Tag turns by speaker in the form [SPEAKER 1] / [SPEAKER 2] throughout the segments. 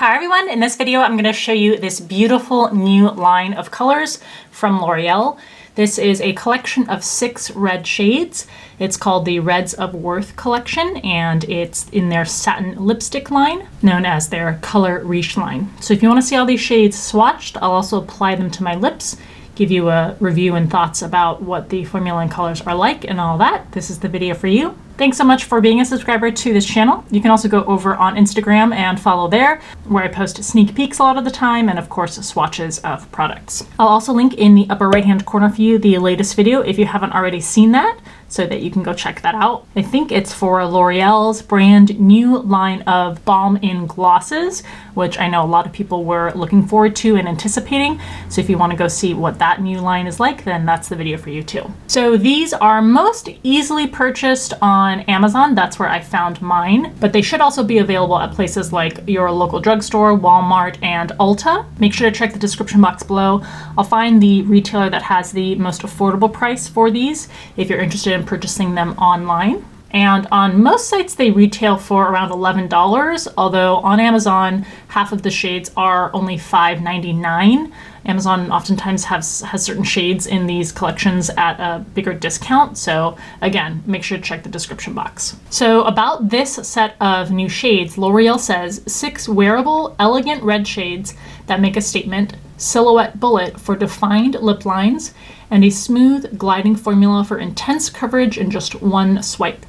[SPEAKER 1] Hi everyone, in this video I'm going to show you this beautiful new line of colors from L'Oreal. This is a collection of 6 red shades. It's called the Reds of Worth collection and it's in their satin lipstick line known as their Color Riche line. So if you want to see all these shades swatched, I'll also apply them to my lips, give you a review and thoughts about what the formula and colors are like and all that. This is the video for you. Thanks so much for being a subscriber to this channel. You can also go over on Instagram and follow there, where I post sneak peeks a lot of the time and of course swatches of products. I'll also link in the upper right hand corner for you the latest video if you haven't already seen that, so that you can go check that out. I think it's for L'Oreal's brand new line of Balm in Glosses, which I know a lot of people were looking forward to and anticipating. So if you want to go see what that new line is like, then that's the video for you too. So these are most easily purchased on Amazon. That's where I found mine, but they should also be available at places like your local drugstore, Walmart, and Ulta. Make sure to check the description box below. I'll find the retailer that has the most affordable price for these if you're interested in purchasing them online. And on most sites they retail for around $11, although on Amazon half of the shades are only $5.99. Amazon oftentimes has certain shades in these collections at a bigger discount, so again, make sure to check the description box. So about this set of new shades, L'Oreal says 6 wearable, elegant red shades that make a statement, silhouette bullet for defined lip lines, and a smooth gliding formula for intense coverage in just one swipe.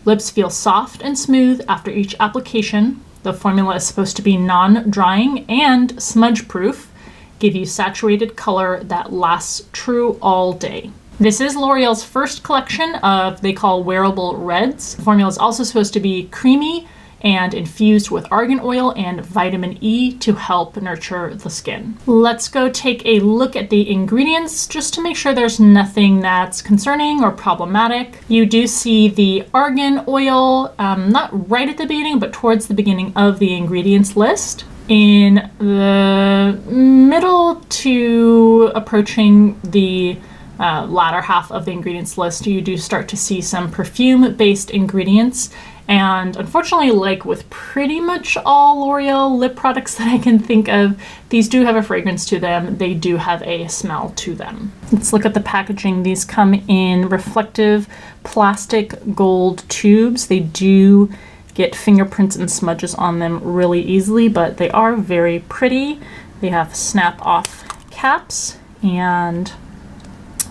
[SPEAKER 1] Lips feel soft and smooth after each application. The formula is supposed to be non-drying and smudge-proof, give you saturated color that lasts true all day. This is L'Oreal's first collection of they call wearable reds. The formula is also supposed to be creamy and infused with argan oil and vitamin E to help nurture the skin. Let's go take a look at the ingredients just to make sure there's nothing that's concerning or problematic. You do see the argan oil, not right at the beginning, but towards the beginning of the ingredients list. In the middle to approaching the latter half of the ingredients list, you do start to see some perfume-based ingredients. And unfortunately, like with pretty much all L'Oreal lip products that I can think of, these do have a fragrance to them. They do have a smell to them. Let's look at the packaging. These come in reflective plastic gold tubes. They do get fingerprints and smudges on them really easily, but they are very pretty. They have snap-off caps, and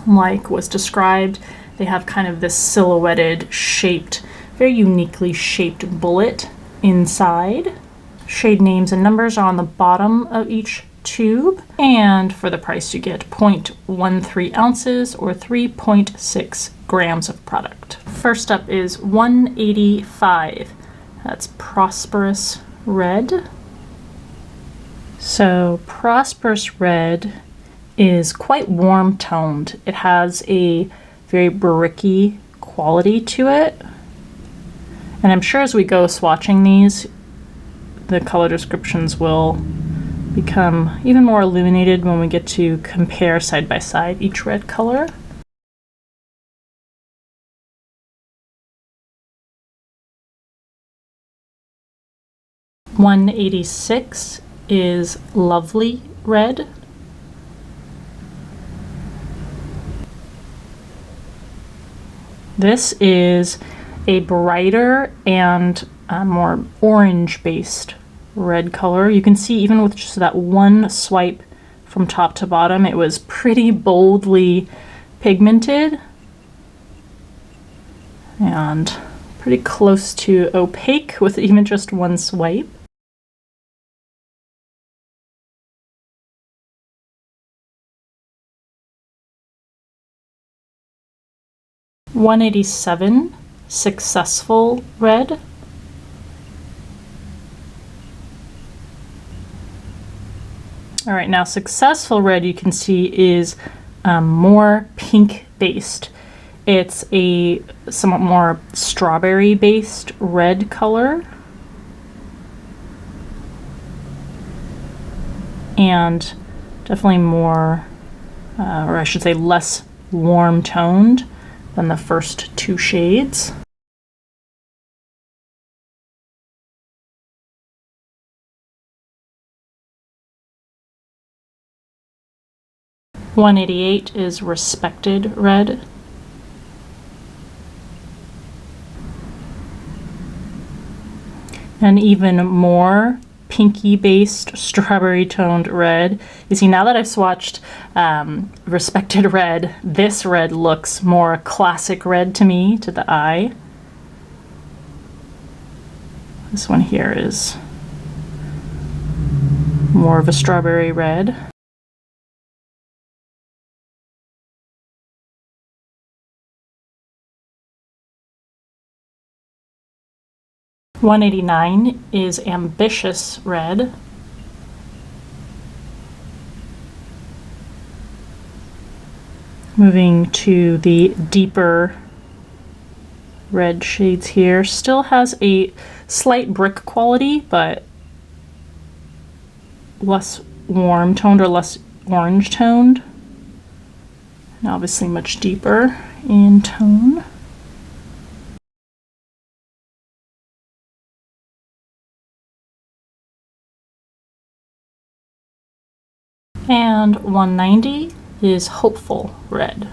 [SPEAKER 1] like was described, they have kind of this silhouetted shaped, very uniquely shaped bullet inside. Shade names and numbers are on the bottom of each tube, and for the price you get 0.13 ounces or 3.6 grams of product. First up is 185. That's Prosperous Red. So Prosperous Red is quite warm toned. It has a very bricky quality to it. And I'm sure as we go swatching these, the color descriptions will become even more illuminated when we get to compare side by side each red color. .186 is Lovely Red. This is a brighter and more orange-based red color. You can see even with just that one swipe from top to bottom, it was pretty boldly pigmented and pretty close to opaque with even just one swipe. .187 Successful Red. All right, now Successful Red you can see is more pink based. It's a somewhat more strawberry based red color. And definitely more, or I should say less warm toned than the first 2 shades. 188 is Respected Red. And even more pinky based strawberry toned red. You see, now that I've swatched Respected Red, this red looks more classic red to me, to the eye. This one here is more of a strawberry red. .189 is Ambitious Red. Moving to the deeper red shades here. Still has a slight brick quality, but less warm toned or less orange toned. And obviously much deeper in tone. And 190 is Hopeful Red.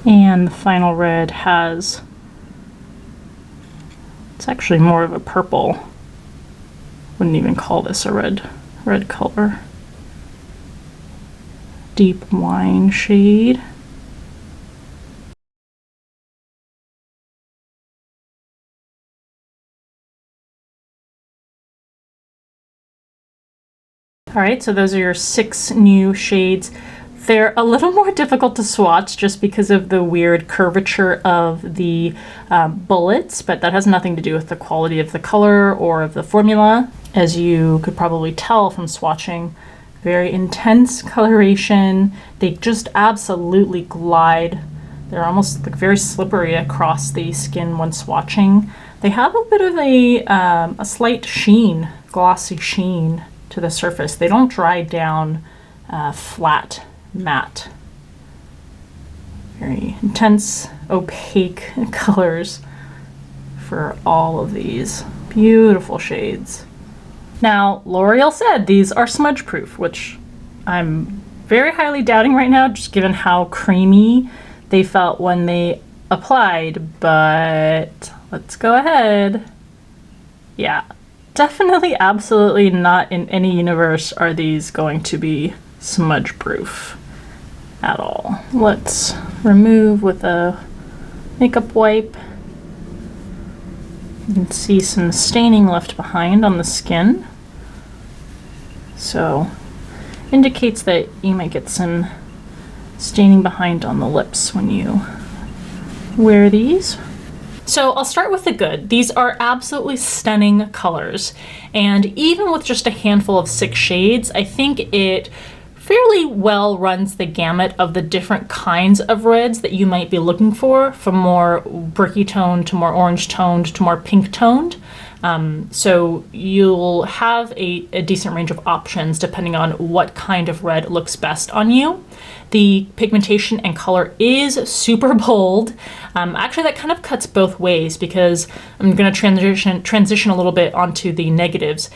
[SPEAKER 1] And the final red has, it's actually more of a purple. Wouldn't even call this a red color. Deep wine shade. All right, so those are your 6 new shades. They're a little more difficult to swatch just because of the weird curvature of the bullets, but that has nothing to do with the quality of the color or of the formula. As you could probably tell from swatching, very intense coloration. They just absolutely glide. They're almost like very slippery across the skin when swatching. They have a bit of a slight sheen, glossy sheen to the surface. They don't dry down flat, matte. Very intense, opaque colors for all of these beautiful shades. Now, L'Oreal said these are smudge proof, which I'm very highly doubting right now, just given how creamy they felt when they applied, but let's go ahead. Yeah. Definitely, absolutely not in any universe are these going to be smudge proof at all. Let's remove with a makeup wipe. You can see some staining left behind on the skin. So indicates that you might get some staining behind on the lips when you wear these. So I'll start with the good. These are absolutely stunning colors. And even with just a handful of 6 shades, I think it fairly well runs the gamut of the different kinds of reds that you might be looking for, from more bricky toned to more orange toned to more pink toned. So you'll have a decent range of options depending on what kind of red looks best on you. The pigmentation and color is super bold. Actually, that kind of cuts both ways because I'm going to transition a little bit onto the negatives.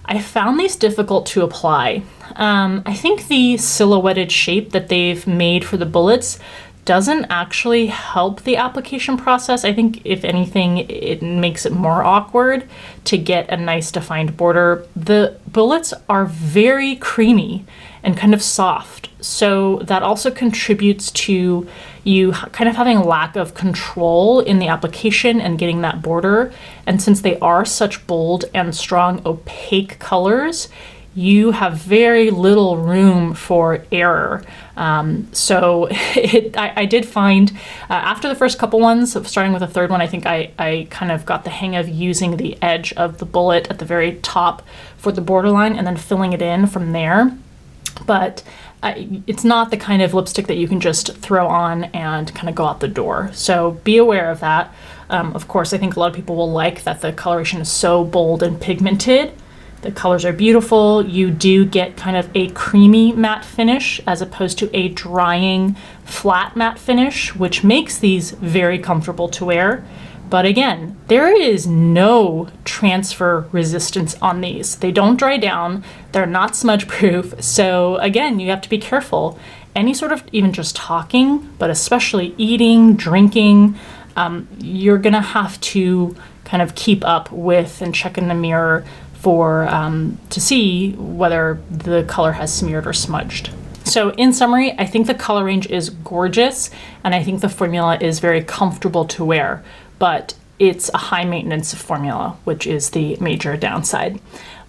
[SPEAKER 1] I found these difficult to apply. I think the silhouetted shape that they've made for the bullets doesn't actually help the application process. I think if anything, it makes it more awkward to get a nice defined border. The bullets are very creamy and kind of soft, so that also contributes to you kind of having a lack of control in the application and getting that border. And since they are such bold and strong opaque colors, you have very little room for error. So I did find after the first couple ones, starting with the third one, I think I kind of got the hang of using the edge of the bullet at the very top for the borderline and then filling it in from there. But it's not the kind of lipstick that you can just throw on and kind of go out the door. So be aware of that. Of course, I think a lot of people will like that the coloration is so bold and pigmented. The colors are beautiful. You do get kind of a creamy matte finish as opposed to a drying flat matte finish, which makes these very comfortable to wear. But again, there is no transfer resistance on these. They don't dry down, they're not smudge proof. So again, you have to be careful. Any sort of even just talking, but especially eating, drinking, you're gonna have to kind of keep up with and check in the mirror for to see whether the color has smeared or smudged. So in summary, I think the color range is gorgeous, and I think the formula is very comfortable to wear, but it's a high maintenance formula, which is the major downside.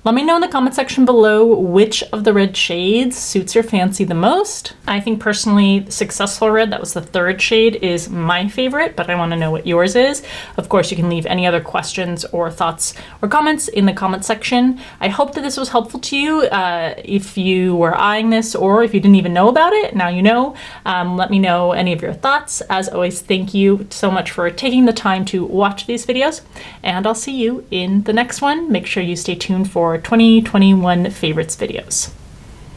[SPEAKER 1] Let me know in the comment section below which of the red shades suits your fancy the most. I think personally, Successful Red, that was the third shade, is my favorite, but I want to know what yours is. Of course, you can leave any other questions or thoughts or comments in the comment section. I hope that this was helpful to you. If you were eyeing this or if you didn't even know about it, now you know. Let me know any of your thoughts. As always, thank you so much for taking the time to watch these videos, and I'll see you in the next one. Make sure you stay tuned for 2021 favorites videos.